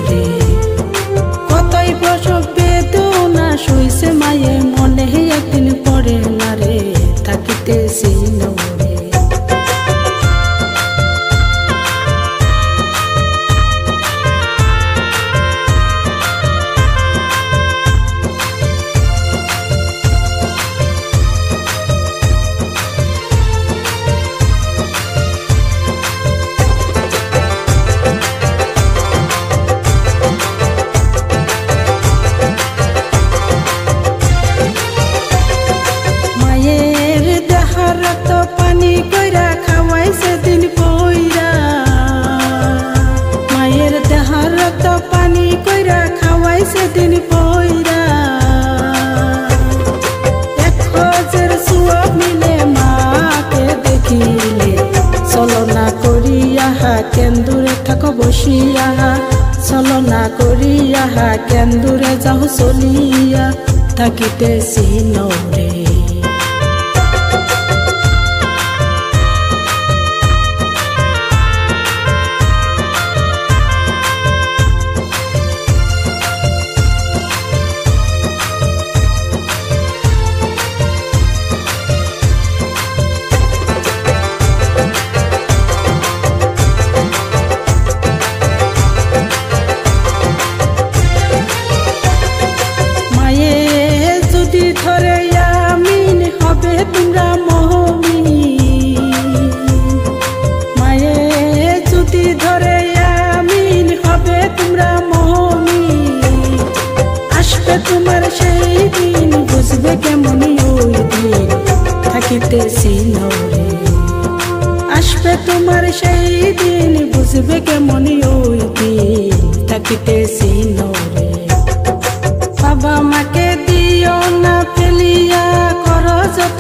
রে কতই প্রসব বেদনা সইছে মায়ে মনে একদিন পড়ে না রে থাকিতেছি না রে সেদিন পয়রা এক খোঁজের সুয়োগ মিলে মাকে দেখিলে চলনা করিয়া কেন্দুরে থাকো বসিয়া চলনা করিয়া কেন্দুরে যাও চলিয়া থাকিতেছি নরে তোমার সেই দিন বুঝবে কেমন ওই দিন থাকিতেছি নরে আসবে তোমার সেই দিন বুঝবে কেমন ওই দিন থাকিতেছি নরে বাবা মাকে দিও না ফেলিয়া করো যত